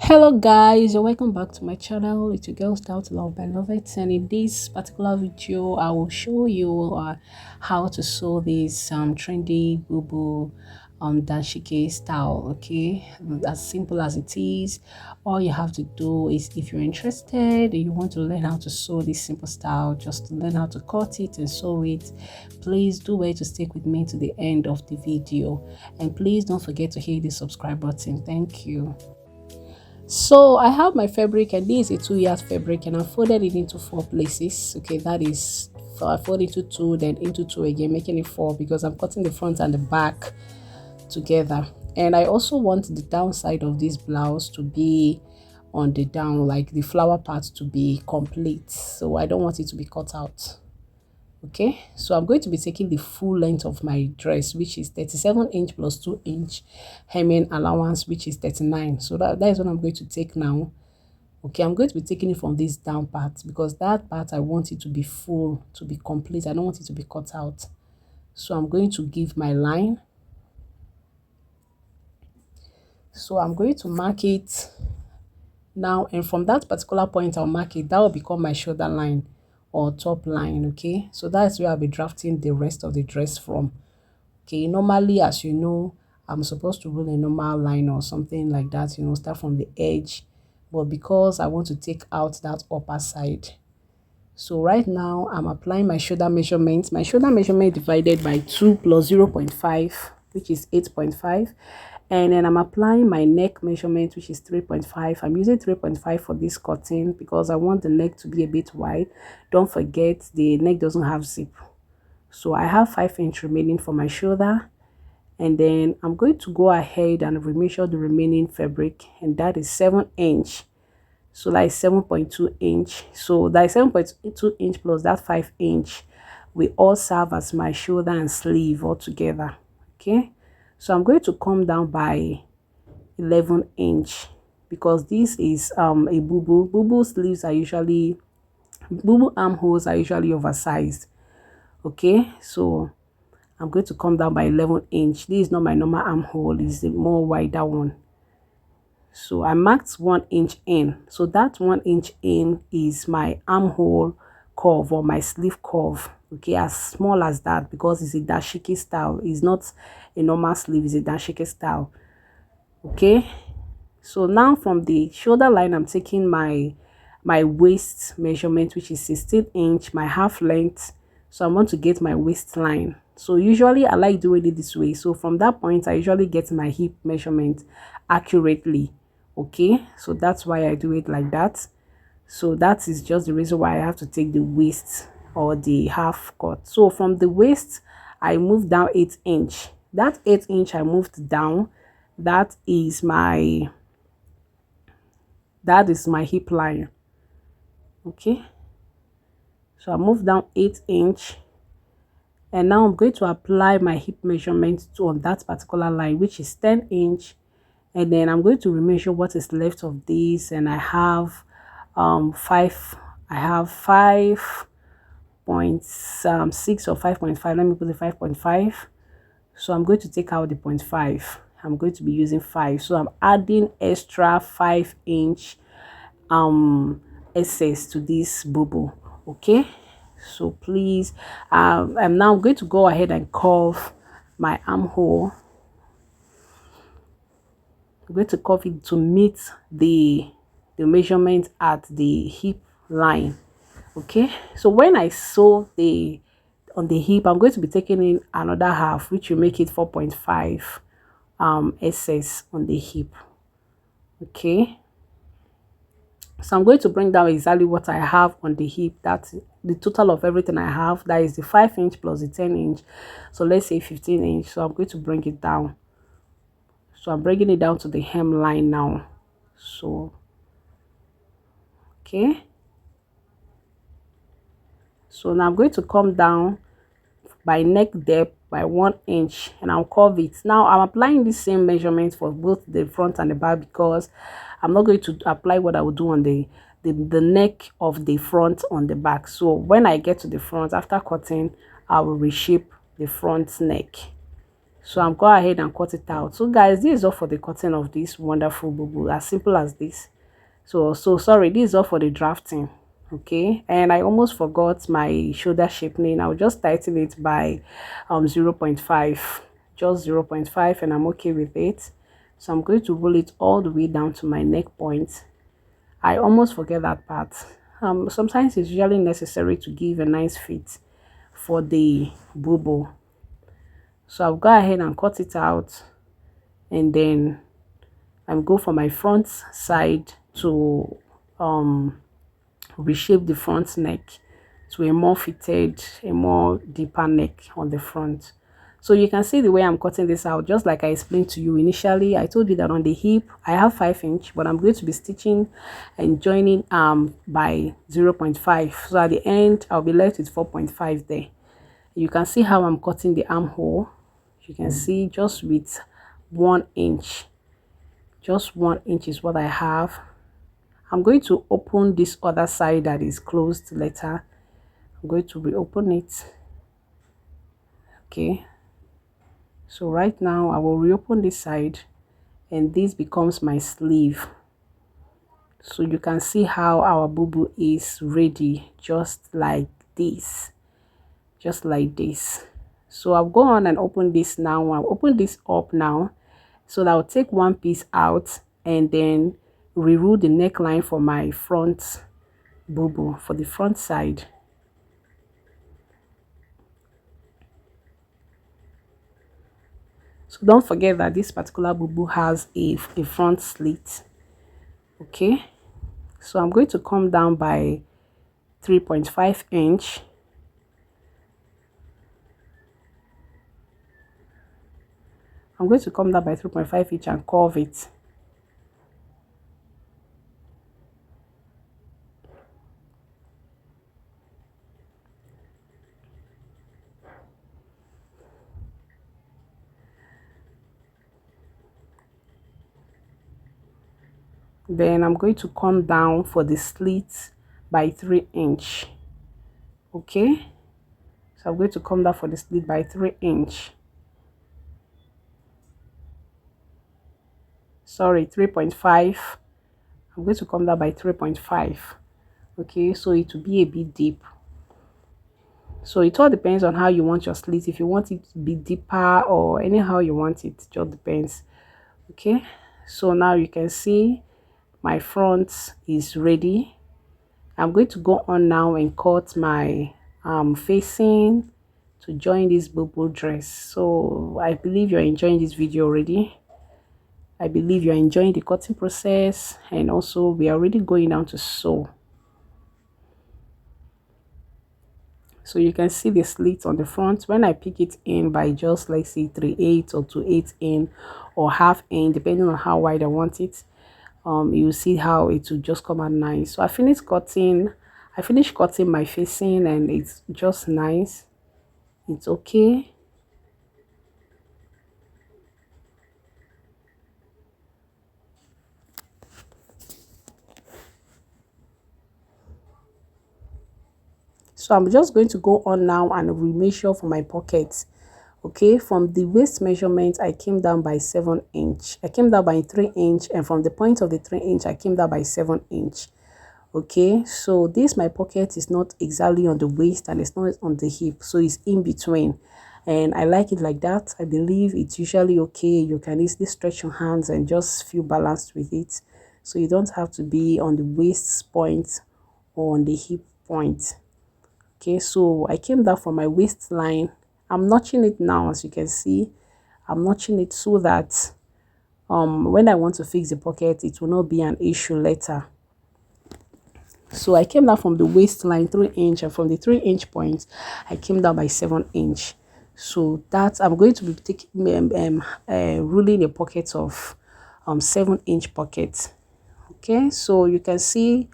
Hello guys, you're welcome back to my channel. It's your girl Style to Love by Lovett, and in this particular video I will show you how to sew this trendy BUBU DANSHIKI style. Okay, as simple as it is. All you have to do is, if you're interested and you want to learn how to sew this simple style, just to learn how to cut it and sew it, please do wait to stick with me to the end of the video, and please don't forget to hit the subscribe button. Thank you. So I have my fabric, and this is a 2 yard fabric, and I folded it into 4 places. Okay, that is, so I fold into two, then into two again, making it four, because I'm cutting the front and the back together. And I also want the downside of this blouse to be on the down, like the flower part to be complete, so I don't want it to be cut out. Okay, so I'm going to be taking the full length of my dress, which is 37 inch plus 2 inch hemming allowance, which is 39. So that is what I'm going to take now. Okay, I'm going to be taking it from this down part, because that part I want it to be full, to be complete. I don't want it to be cut out. So I'm going to give my line. So I'm going to mark it now, and from that particular point I'll mark it. That will become my shoulder line or top line. Okay, so that's where I'll be drafting the rest of the dress from. Okay, normally, as you know, I'm supposed to rule a normal line or something like that, start from the edge, but because I want to take out that upper side, so right now I'm applying my shoulder measurement. My shoulder measurement divided by 2 plus 0.5, which is 8.5. And then I'm applying my neck measurement, which is 3.5. I'm using 3.5 for this cutting because I want the neck to be a bit wide. Don't forget, the neck doesn't have zip. So I have 5 inch remaining for my shoulder. And then I'm going to go ahead and remeasure the remaining fabric, and that is 7 inch. So that is 7.2 inch. So that is 7.2 inch plus that 5 inch will all serve as my shoulder and sleeve all together. Okay, so I'm going to come down by 11 inch, because this is a BUBU. BUBU sleeves are usually, BUBU armholes are usually oversized. Okay, so I'm going to come down by 11 inch. This is not my normal armhole, it's the more wider one. So I marked 1 inch in. So that 1 inch in is my armhole curve or my sleeve curve. Okay, as small as that, because it's a dashiki style. It's not a normal sleeve, it's a dashiki style. Okay, so now from the shoulder line, I'm taking my waist measurement, which is 16 inch, my half length. So I want to get my waistline. So usually I like doing it this way. So from that point, I usually get my hip measurement accurately. Okay, so that's why I do it like that. So that is just the reason why I have to take the waist or the half cut. So from the waist, I moved down 8 inch. That 8 inch I moved down, that is my hip line. Okay, so I moved down 8 inch, and now I'm going to apply my hip measurement on that particular line, which is 10 inch. And then I'm going to remeasure what is left of this, and I have 5.6 or 5.5. Let me put the 5.5. So I'm going to take out the 0.5. I'm going to be using 5. So I'm adding extra 5 inch excess to this BUBU. Okay, so please, I'm now going to go ahead and curve my armhole. I'm going to curve it to meet the measurement at the hip line. Okay, so when I sew on the hip, I'm going to be taking in another half, which will make it 4.5 excess on the hip. Okay, so I'm going to bring down exactly what I have on the hip. That's the total of everything I have. That is the 5 inch plus the 10 inch. So let's say 15 inch. So I'm going to bring it down. So I'm bringing it down to the hem line now. So okay, so now I'm going to come down by neck depth by 1 inch, and I'll curve it. Now I'm applying the same measurement for both the front and the back, because I'm not going to apply what I will do on the neck of the front on the back. So when I get to the front, after cutting, I will reshape the front neck. So I'm going ahead and cut it out. So guys, this is all for the cutting of this wonderful bubu, as simple as this. So sorry, this is all for the drafting. Okay, and I almost forgot my shoulder shaping. I'll just tighten it by 0.5, just 0.5, and I'm okay with it. So I'm going to roll it all the way down to my neck point. I almost forget that part. Sometimes it's usually necessary to give a nice fit for the bubu. So I'll go ahead and cut it out, and then I'll go for my front side to reshape the front neck to a more fitted, a more deeper neck on the front. So you can see the way I'm cutting this out, just like I explained to you initially. I told you that on the hip I have 5 inch, but I'm going to be stitching and joining by 0.5. So at the end I'll be left with 4.5 there. You can see how I'm cutting the armhole. You can see just with 1 inch, just 1 inch is what I have. I'm going to open this other side that is closed later. I'm going to reopen it. Okay, so right now I will reopen this side, and this becomes my sleeve. So you can see how our bubu is ready, just like this, just like this. So I'll go on and open this now. I'll open this up now, so that I'll take one piece out and then reroute the neckline for my front bubu, for the front side. So don't forget that this particular bubu has a front slit. Okay, so I'm going to come down by 3.5 inch. I'm going to come down by 3.5 inch and curve it. Then I'm going to come down for the slit by 3 inch. Okay, so I'm going to come down for the slit by 3 inch. Sorry, 3.5. I'm going to come down by 3.5. Okay, so it will be a bit deep. So it all depends on how you want your slit. If you want it to be deeper or anyhow you want it, just depends. Okay, so now you can see my front is ready. I'm going to go on now and cut my facing to join this bubu dress. So I believe you're enjoying this video already. I believe you're enjoying the cutting process, and also we are already going down to sew. So you can see the slit on the front. When I pick it in by just like say 3/8 or 2/8 in or half in, depending on how wide I want it, you see how it will just come out nice. So I finished cutting my facing, and it's just nice. It's okay. So I'm just going to go on now and remeasure for my pockets. Okay, from the waist measurement I came down by 7 inch. I came down by 3 inch, and from the point of the 3 inch I came down by 7 inch. Okay, so this my pocket is not exactly on the waist and it's not on the hip, so it's in between, and I like it like that. I believe it's usually okay. You can easily stretch your hands and just feel balanced with it, so you don't have to be on the waist point or on the hip point. Okay, so I came down from my waistline. I'm notching it now, as you can see. I'm notching it so that when I want to fix the pocket, it will not be an issue later. So I came down from the waistline 3 inch, and from the 3 inch point I came down by 7 inch. So that I'm going to be taking ruling a pocket of 7 inch pocket. Okay, so you can see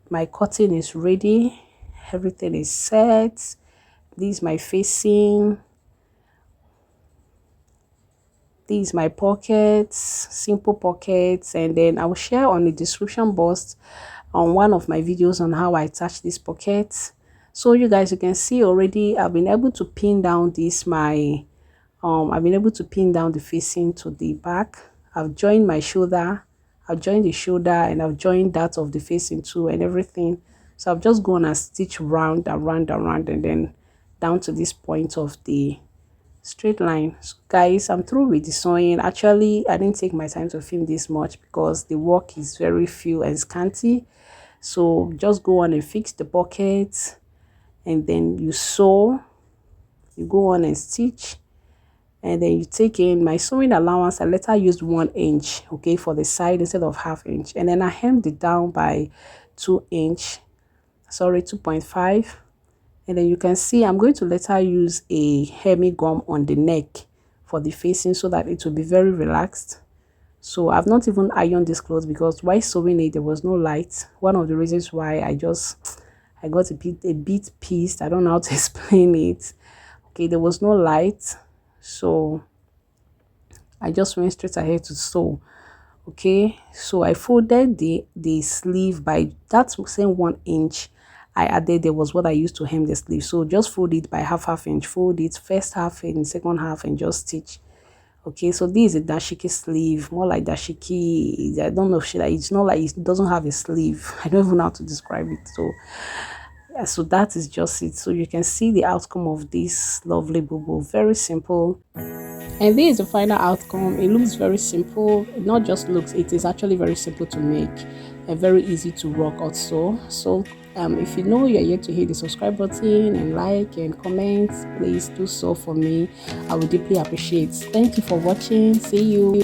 my cutting is ready. Everything is set. This is my facing. These my pockets, simple pockets, and then I will share on the description box on one of my videos on how I attach these pockets. So you guys, you can see already I've been able to pin down this my I've been able to pin down the facing to the back. I've joined my shoulder, I've joined the shoulder, and I've joined that of the facing too and everything. So I've just gone and stitch round and round and round and then down to this point of the straight line. So guys, I'm through with the sewing. Actually, I didn't take my time to film this much because the work is very few and scanty. So just go on and fix the pockets, and then you sew, you go on and stitch, and then you take in my sewing allowance. I later used 1 inch, okay, for the side instead of ½ inch, and then I hemmed it down by 2 inch, sorry, 2.5. And then you can see I'm going to later use a hemi gum on the neck for the facing so that it will be very relaxed. So I've not even ironed this clothes because while sewing it there was no light. One of the reasons why I got a bit pissed. I don't know how to explain it. Okay, there was no light, so I just went straight ahead to sew. Okay, so I folded the sleeve by that same 1 inch I added. There was what I used to hem the sleeve. So just fold it by half inch, fold it first half and second half, and just stitch. Okay, so this is a dashiki sleeve, more like dashiki. I don't know if she, like, it's not like it doesn't have a sleeve. I don't even know how to describe it. So yeah, so that is just it. So you can see the outcome of this lovely bubu. Very simple, and this is the final outcome. It looks very simple. It not just looks, it is actually very simple to make and very easy to rock also. So if you know you're yet to hit the subscribe button and like and comment, please do so for me. I would deeply appreciate. Thank you for watching. See you.